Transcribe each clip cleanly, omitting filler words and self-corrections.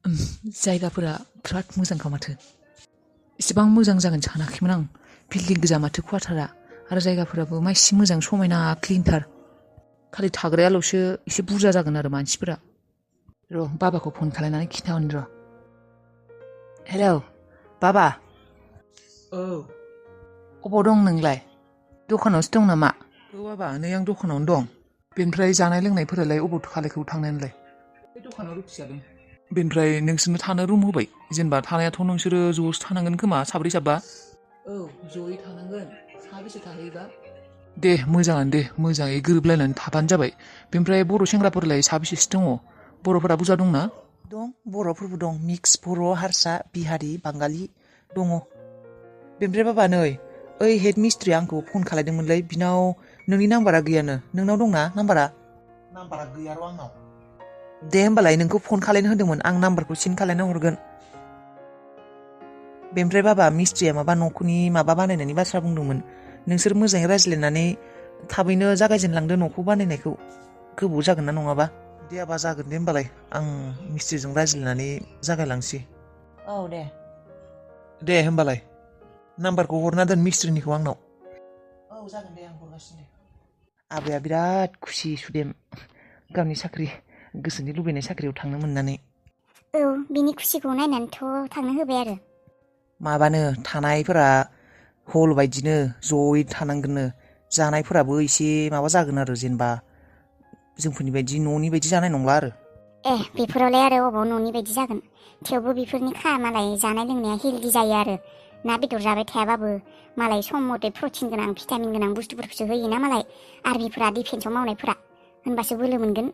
जायगाफोरा बिराद मोजांखा माथो इसेबां मोजां जागोन सानाखैमोन आं बिल्डिं गोजा माथो क्वार्टारा आरो जायगाफोराबो मायसि मोजां समायना क्लिनथार खालि थाग्रायाल'सो एसे बुरजा जागोन आरो मानसिफोरा र' बाबाखौ फन खालायनानै खिन्थाहरनि र' हेलौ बाबा औ अबाव दं नोंलाय दखानावसो दं नामा औ बाबा नै आं दखानावनो दं बेनिफ्राय जानाय लोंनायफोरालाय अबाव खालायखौ थांनानैलाय बे दखानाव रुटि जादों बेनिफ्राय नोंसोरनो थानो रुम होबाय जेनेबा थानायाथ' नोंसोरो ज'सो थानांगोन खोमा साब्रै साबा औ ज'यै थानांगोन साबेसे थाहैयोबा दे मोजाङानो दे मोजाङै गोरोबलायनानै थाबानो जाबाय बेनिफ्राय बर' सेंग्राफोरलाय साबेसेसो दङ बर'फोरा बुरजा दंना दं बर'फोरबो दं मिक्स बर' हारसा बिहारि बाङालि दङ बेनिफ्राय बाबा नै ओइ हेड मिस्ट्रिया आंखौ फन खालायदोंमोनलै बिनाव नोंनि नाम्बारा गैयानो नोंनाव दंना नाम्बारा गैया र' आंनाव दे होमबालाय नोंखौ फन खालायनो होदोंमोन आं नाम्बारखौ सेन्ड खालायना हरगोन बेनिफ्राय बाबा मिस्ट्रिया माबा न'खरनि माबा बानायनायनि बाथ्रा बुंदोंमोन नोंसोर मोजाङै रायज्लायनानै थाबैनो जागायजेनलांदो न'खौ बानायनायखौ गोबाव जागोन ना नङाबा दे आबा जागोन दे होमबालाय आं मिस्ट्रिजों रायज्लायनानै जागायलांसै औ दे होमबालाय नाम्बारखौ हरना दोन मिस्ट्रिनिखौ आंनाव औ जागोन दे आं हरगासिनो आबाया बिराद खुसि सुदेम गावनि साख्रि गोसोनि लुबैनाय साख्रियाव थांनो मोननानै औ बिनि खुसिखौ नायनानैथ' थांनो होबाय आरो माबानो थानायफोरा हल बायदिनो ज'यै थानांगोननो जानायफोराबो एसे माबा जागोन आरो जेनेबा जोंफोरनि बायदि न'नि बायदि जानाय नंला आरो बेफोरावलाय आरो अबाव न'नि बायदि जागोन थेवबो बेफोरनि मालाय जानाय लोंनाया हेल्दि जायो आरो ना बेदर जाबाय थायाबाबो मालाय सम मथे प्रटिन गोनां भिटामिन गोनां बुस्थुफोरखौसो होयोना मालाय आर्मिफोरा डिफेन्सआव मावनायफोरा होनबासो बोलो मोनगोन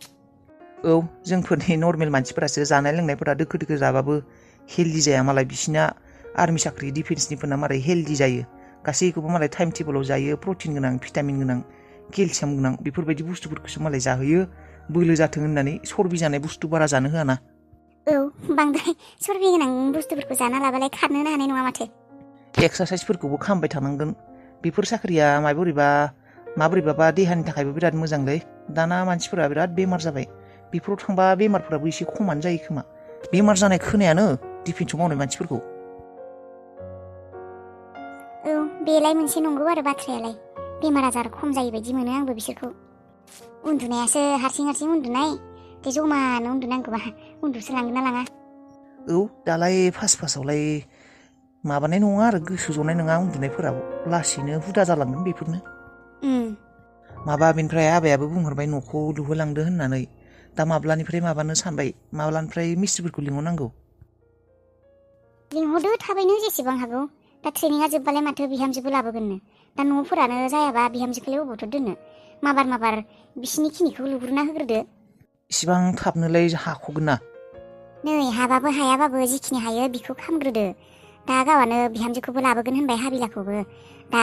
औ जोंफोरनि नर्मेल मानसिफोरासो जानाय लोंनायफोरा दोखो दोखो जाबाबो हेल्दि जाया मालाय बिसिना आर्मि साख्रि डिफेन्सनिफोरना मालाय हेल्दि जायो गासैखौबो मालाय टाइम टेबोलाव जायो प्रटिन गोनां भिटामिन गोनां केलसियाम गोनां बेफोरबायदि बुस्थुफोरखौसो मालाय जाहोयो बोलो जाथों होननानै सरबि जानाय बुस्थु बारा जानो होआना औ बांद्राय सरबि गोनां बुस्थुफोरखौ जाना लाबालाय खारनोनो हानाय नङा माथो एक्सारसाइसफोरखौबो खालामबाय थानांगोन बेफोर साख्रिया माबोरैबाबा देहानि थाखायबो बिराद मोजांलै दाना मानसिफोरा बिराद बेमार जाबाय बेफोराव थांबा बेमारफोराबो एसे खमानो जायो खोमा बेमार जानाय खोनायानो डिफेन्सआव मावनाय मानसिफोरखौ औ बेलाय मोनसे नंगौ आरो बाथ्रायालाय बेमार आजार खम जायो बायदि मोनो आंबो बिसोरखौ उन्दुनायासो हारसिं हारसिं उन्दुनाय बे जमानो उन्दुनांगौबा उन्दुसो लांगोन ना लाङा औ दालाय फार्स्टआवलाय माबानाय नङा आरो गोसो जनाय नङा उन्दुनायफोराव लासैनो हुदा जालांगोन बेफोरनो माबा बेनिफ्राय आबायाबो बुंहरबाय न'खौ लुहोलांदो होननानै दा माब्लानिफ्राय माबानो सानबाय माब्लानिफ्राय मिस्ट्रिफोरखौ लिंहरनांगौ लिंहरदो थाबैनो जेसेबां हागौ दा ट्रेनिङा जोब्बालाय माथो बिहामजोबो लाबोगोननो दा न'फोरानो जायाबा बिहामजोखौलाय अबावथो दोननो माबार बिसिनि खिनिखौ लुग्रोना होग्रोदो इसिबां थाबनोलाय हाख'गोन ना नै हाबाबो हायाबाबो जिखिनि हायो बिखौ खामग्रोदो दा गावआनो बिहामजोखौबो लाबोगोन होनबाय हाबिलाखौबो दा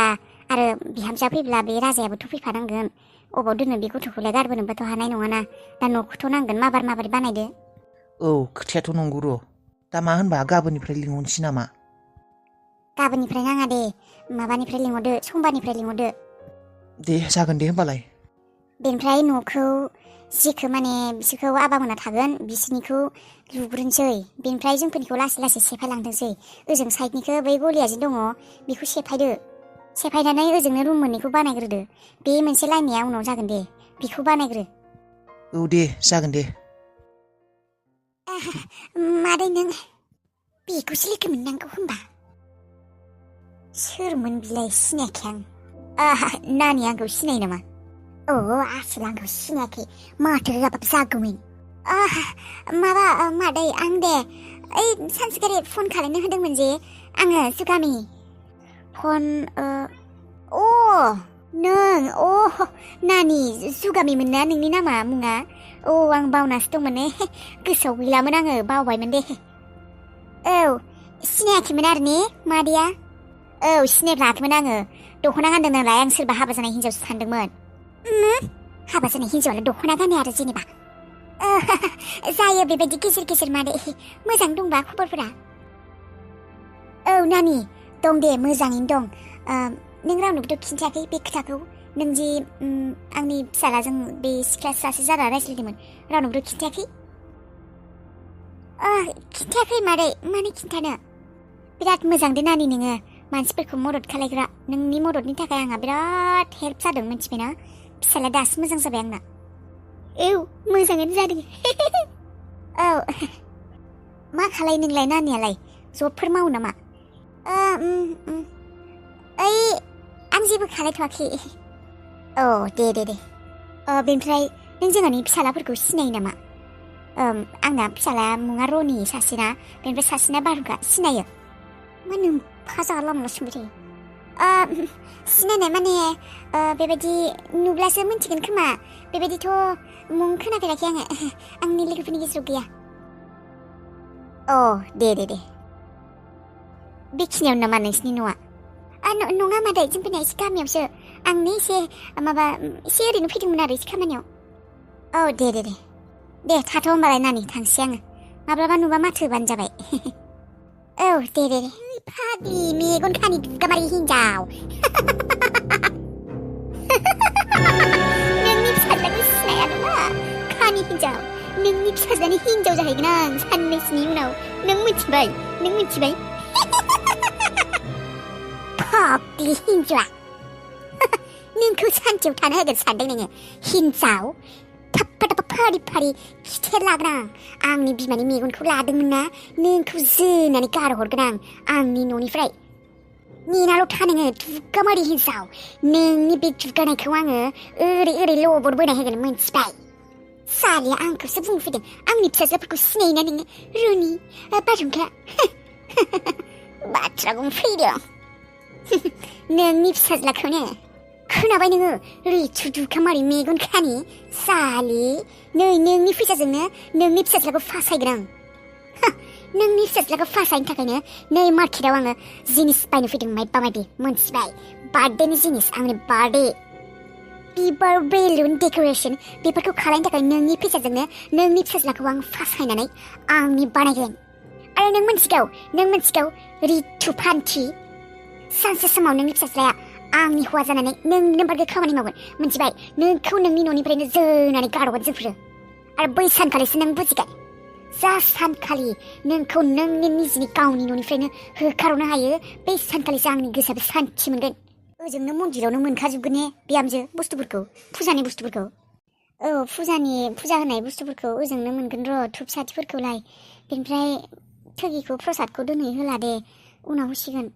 आरो बिहामजोआ फैब्ला बे राजायाबोथ' फैफानांगोन अबाव दोननो बे गथ'खौलाय गारबोनोबोथ' हानाय नङाना दा न'खौथ' नांगोन माबार बानायदो औ खोथायाथ' नंगौ र' दा मा होनबा गाबोननिफ्राय लिंहरनोसै नामा गाबोननिफ्राय नाङा दे माबानिफ्राय लिंहरदो समबारनिफ्राय लिंहरदो दे जागोन दे होमबालाय बेनिफ्राय न'खौ जिखौ माने बिसोरखौ आबामोना थागोन बिसोरनिखौ लुग्रोनोसै बेनिफ्राय जोंफोरनिखौ लासै लासै सेफायलांथोंसै ओजों साइडनिखौ बै गलिया जे दङ बेखौ सेफायनानै ओजोंनो रुम मोननैखौ बानायग्रोदो बे मोनसे लाइननिया उनाव जागोन दे बेखौ बानायग्रो औ दे जागोन दे मादै नों बेखौसो लोगो मोननांगौ होनबा सोरमोन बिलाय सिनायाखै आं नानि आंखौ सिनायो नामा आसोल आंखौ सिनायाखै माथो होआबाबो जागौमोन माबा मादै आं दे ओइ सानसेखालि फन खालामनो होदोंमोन जे आङो जुगामि फन नों नानि जुगामिमोन ना नोंनि नामा मुङा आं बावनासो दंमोन गोसोआव गैलामोन आङो बावबायमोन दे औ सिनायाखैमोन आरो ने मादैया सिनायफ्लाङाखैमोन आङो दख'ना गानदों नालाय आं सोरबा हाबा जानाय हिन्जावसो सानदोंमोन हाबा जानाय हिन्जावालाय दख'ना गानो आरो जेनेबा जायो बेबायदि गेजेर मादै मोजां दंबा खबरफोरा नानि दं दे मोजाङैनो दं नों रावनोबोथ' खिन्थायाखै बे खोथाखौ नों जे आंनि फिसालाजों बे सिख्ला सासे जाना रायज्लायदोंमोन रावनोबोथ' खिन्थायाखै खिन्थायाखै मादै मानो खिन्थानो बिराद मोजां दे नानि नोङो मानसिफोरखौ मदद खालायग्रा नोंनि मददनि थाखाय आंहा बिराद हेल्प जादों मिथिबायना फिसाला दासो मोजां जाबाय आंना औ मोजाङानो जादों औ मा खालाय नोंलाय नानियालाय जबफोर मावो नामा ओइ आं जेबो खालायथ'वाखै औ दे बेनिफ्राय नों जोंहानि फिसालाफोरखौ सिनायो नामा आंना फिसाला मुङा रनि सासेना बेनिफ्राय सासेना बारहुंखा सिनायो मा नों फाजा लामा सोंबाय थायो सिनायनाय माने बेबायदि नुब्लासो मिन्थिगोन खोमा बेबायदिथ' मुं खोनाफेराखै आङो आंनि लोगोफोरनि गेजेराव गैया दे बेखिनियाव नामा नोंसिनि न'आ नङा मादै जोंफोरना एसे गामियावसो आंनि एसे ओरैनो फैदोंमोन आरो एसे खामानियाव दे थाथ' होमबालाय नानि थांसै आङो माब्लाबा नुबा माथो होबानो जाबाय दे फादि मेगन खानि दुगामारि हिन्जाव नोंनि फिसाज्लाखौ सिनाया नामा खानि हिन्जाव नोंनि फिसाज्लानि हिन्जाव जाहैगोन आं साननैसोनि उनाव नों मिथिबाय फाग्लि हिन्जावा नोंखौ सान्थियाव थानो होगोन सानदों नोङो हिन्जाव थाप्पा फारि खिथेर लागोन आंनि बिमानि मेगनखौ लादोंमोन ना नोंखौ जोनानै गारहरगोन आंनि न'निफ्राय नेनाल' था नोङो दुगामारि हिन्जाव नोंनि बे दुगानायखौ आङो ओरै लबर बोना होगोन मोनथिबाय सालिया आंखौसो बुंफैदों आंनि फिसाज्लाफोरखौ सिनायोना नोङो रुनि बारहुंखा बाथ्रा बुंफैदों नोंनि फिसाज्लाखौनो खोनाबाय नोङो रिथु दुगामारि मेगन खानि सालि नै नोंनि फैसाजोंनो नोंनि फिसाज्लाखौ फासायगोन आं नोंनि फिसाज्लाखौ फासायनो थाखायनो नै मार्केटाव आङो जिनिस बायनो फैदों माइबा माइबि मोनथिबाय बार्थडेनि जिनिस आंनि बार्थडे बिबार बेलुन डेक'रेसन बेफोरखौ खालायनो थाखाय नोंनि फैसाजोंनो नोंनि फिसाज्लाखौ आं फासायनानै आंनि बानायगोन आरो नों मिथिगौ रिथु फान्थि सानसे समाव नोंनि फिसाज्लाया आंनि हौवा जानानै नोंनो बारगे खामानि मावगोन मिथिबाय नोंखौ नोंनि न'निफ्रायनो जोनानै गारहरगोन जोंफोरो आरो बै सानखालिसो नों बुजिगोन जा सानखालि नोंखौ नोंनि निजिनि गावनि न'निफ्रायनो होखारहरनो हायो बै सानखालिसो आंनि गोसोआबो सान्थि मोनगोन ओजोंनो मन्दिरावनो मोनखाजोबगोन ने बिहामजो बुस्थुफोरखौ फुजानि बुस्थुफोरखौ फुजा होनाय बुस्थुफोरखौ ओजोंनो मोनगोन र' धुप साथिफोरखौलाय बेनिफ्राय थोगिखौ प्रसादखौ दिनै होला दे उनाव होसिगोन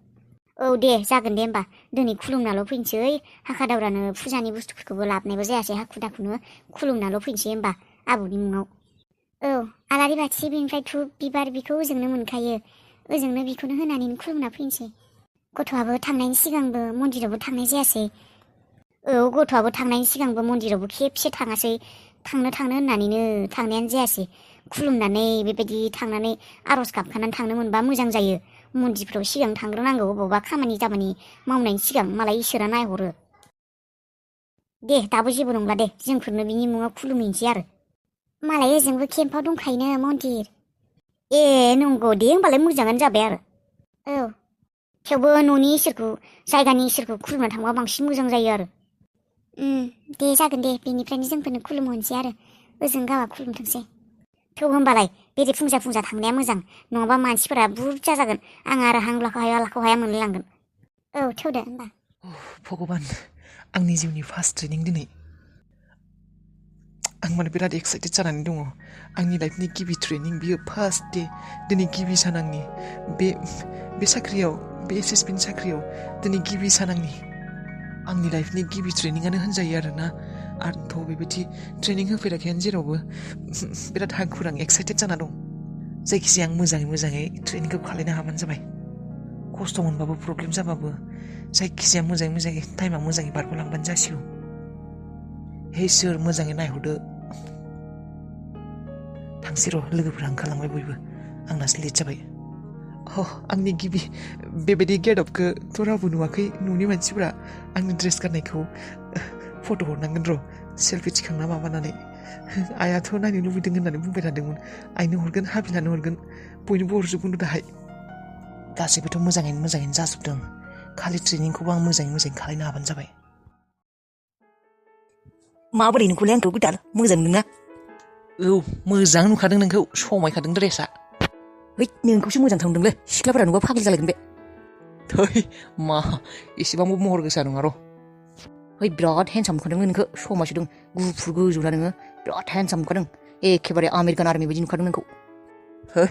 दे जागोन दे होमबा दिनै खुलुमनाल' फैनोसै हाखा दावरानो फुजानि बुस्थुफोरखौबो लाबोनायबो जायासै हाखु दाखुनो खुलुमनाल' फैनोसै होमबा आबौनि मुङाव आलारि बाथि बेनिफ्राय धुप बिबार बेखौ ओजोंनो मोनखायो ओजोंनो बेखौनो होनानै खुलुमना फैनोसै गथ'आबो थांनायनि सिगांबो मन्दिरावबो थांनाय जायासै गथ'आबो थांनायनि सिगांबो मन्दिरावबो खेबसे थाङासै थांनो होननानैनो थांनायानो जायासै खुलुमनानै बेबायदि थांनानै आर'ज गाबखानानै थांनो मोनबा मोजां जायो मन्दिरफ्राव सिगां थांग्रोनांगौ बबावबा खामानि दामानि मावनायनि सिगां मालाय इसोरा नायहरो दे दाबो जेबो नंला दे जोंफोरनो बिनि मुङाव खुलुमहैनोसै आरो मालाय ओजोंबो केम्पआव दंखायोनो मन्दिर नंगौ दे होमबालाय मोजाङानो जाबाय आरो थेवबो न'नि इसोरखौ जायगानि इसोरखौ खुलुमना थांबा बांसिन मोजां जायो आरो दे जागोन दे बेनिफ्रायनो जोंफोरनो खुलुमहरनोसै आरो ओजों गावआ खुलुमथोंसै थेव होमबालाय बेरे फुंजा थांनाया मोजां नङाबा मानसिफोरा बुरजा जागोन आं आरो हां लाखौ हाया मोनलायलांगोन थेवदो होमबा भगबान आंनि जिउनि फार्स्ट ट्रेनिं दिनै आं माने बिराद एक्साइटेड जानानै दङ आंनि लाइफनि गिबि ट्रेनिं बियो फार्स्ट डे दिनै गिबि सान आंनि बे साख्रियाव बे एसएसबिनि साख्रियाव दिनै गिबि सान आंनि लाइफनि गिबि ट्रेनिङानो होनजायो आरोना आंथ' बेबायदि ट्रेनिं होफेराखैयानो जेरावबो बिराद हाखुर आं एक्साइटेड जाना दं जायखिजाया आं मोजाङै ट्रेनिंखौ खालायनो हाबानो जाबाय खस्थ' मोनबाबो प्रब्लेम जाबाबो जायखिजाया मोजाङै टाइमा मोजाङै बारग'लांबानो जासिगौ हे सोर मोजाङै नायहरदो थांसै र' लोगोफोरा ओंखारलांबाय बयबो आंनासो लेट जाबाय आंनि गिबि बेबायदि गेटआपखौथ' रावबो नुवाखै न'नि मानसिफोरा आंनि ड्रेस गाननायखौ फट' हरनांगोन र' सेल्फि थिखांना माबानानै आइयाथ' नायनो लुबैदों होननानै बुंबाय थादोंमोन आइनो हरगोन हाबिलानो हरगोन बयनोबो हरजोबगोन दाहाय गासैबोथ' मोजाङैनो जाजोबदों खालि ट्रेनिंखौबो आं मोजाङै खालायनो हाबानो जाबाय माबोरै नुखौलाय आंखौ गोदाल मोजां नोंना मोजां नुखादों नोंखौ समायखादों ड्रेसा है नोंखौसो मोजां थांदोंलै सिख्लाफोरा नुबा फाग्लि जालायगोन बे थै मा एसेबांबो महर गोसा नङा र' है बिराद हेन्डसाम नुखादों नोंखौ समायसोदों गुफुर गोजौना नोङो बिराद हेन्डसाम नुखादों एखेबारे आमेरिकान आर्मि बायदि नुखादों नोंखौ है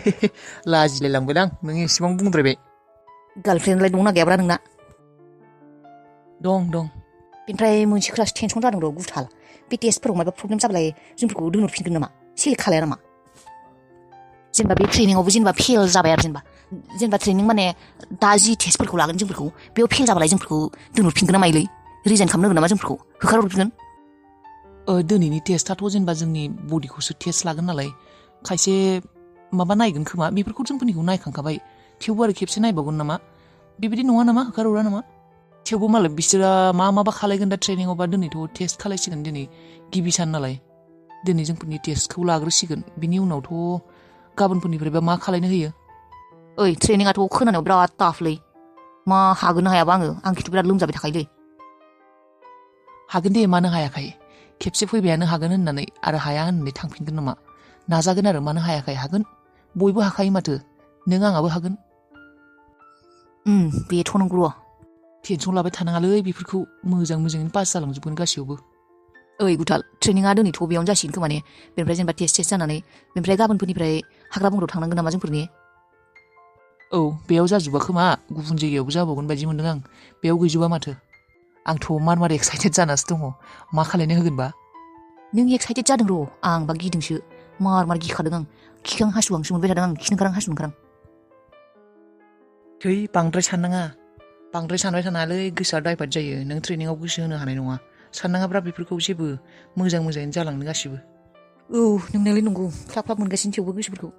लाजिलायलांबायदां नों एसेबां बुंद्रायबाय गार्लफ्रेन्डलाय दंना गैयाब्रा नोंना दं बेनिफ्राय मोनसे खोथासो टेनसन जादों र' गुथाल बे टेस्टफोराव माबा प्रब्लेम जाबालाय जोंफोरखौ दोनहरफिनगोन नामा सेलेक्ट खालाया नामा जेनेबा बे ट्रेनिंआवबो जेनेबा फेल जाबाय आरो जेनेबा ट्रेनिं माने दा जि टेस्टफोरखौ लागोन जोंफोरखौ बेयाव फेल जाबालाय जोंफोरखौ दोनहरफिनगोन ना मायोलै रिजाइन खालामनो होगोन नामा जोंफोरखौ होखारहरफिनगोन दिनैनि टेस्टआथ' जेनेबा जोंनि बडिखौसो टेस्ट लागोन नालाय खायसे माबा नायगोन खोमा बेफोरखौ जोंफोरनिखौ नायखांखाबाय थेवबो आरो खेबसे नायबावगोन नामा बेबायदि नङा नामा होखारहरा नामा थेवबो मालाय बिसोरा माबा खालायगोन दा ट्रेनिंआवबा दिनैथ' टेस्ट खालायसिगोन दिनै गिबि सान नालाय दिनै जोंफोरनि टेस्टखौ लाग्रोसिगोन बिनि उनावथ' गाबोनफोरनिफ्रायबा मा खालायनो होयो ओइ ट्रेनिंआथ' खोनानायाव बिराद टाफलै मा हागोन ना हायाबा आं खिन्थु बिराद लोमजाबाय थाखायोलै हागोन दे मानो हायाखै खेबसे फैबायानो हागोन होननानै आरो हाया होननानै थांफिनगोन नामा नाजागोन आरो मानो हायाखै हागोन बयबो हाखायो माथो नों आंहाबो हागोन बेथ' नंगौ र' टेनसन लाबाय थानाङालै बेफोरखौ मोजाङैनो पास जालांजोबगोन गासैयावबो ओइ गुथाल ट्रेनिंआ दिनैथ' बेयावनो जासिगोन खोमा ने बेनिफ्राय जेनेबा टेस्ट जानानै बेनिफ्राय गाबोनफोरनिफ्राय हाग्रा बंग्रायाव थांनांगोन नामा जोंफोरनि औ बेयाव जाजोबा खोमा गुबुन जायगायावबो जाबावगोन बायदि मोनदों आं बेयाव गैजोबा माथो आंथ' मार एक्साइटेड जानासो दङ मा खालायनो होगोनबा नों एक्साइटेड जादों र' आंबा गिदोंसो मार गिखादों आं खिखां हासुहांसो मोनबाय थादों आं खिनो ओंखारां हासुनो ओंखारां थै बांद्राय साननाङा बांद्राय सानबाय थानाङालै गोसोआ डाइभार्ट जायो नों ट्रेनिंआव गोसो होनो हानाय नङा साननाङाब्रा बेफोरखौ जेबो मोजाङैनो जालांनो गासिबो औ नोंनायालाय नंगौ ख्लाब मोनगासिनो थेवबो गोसोफोरखौ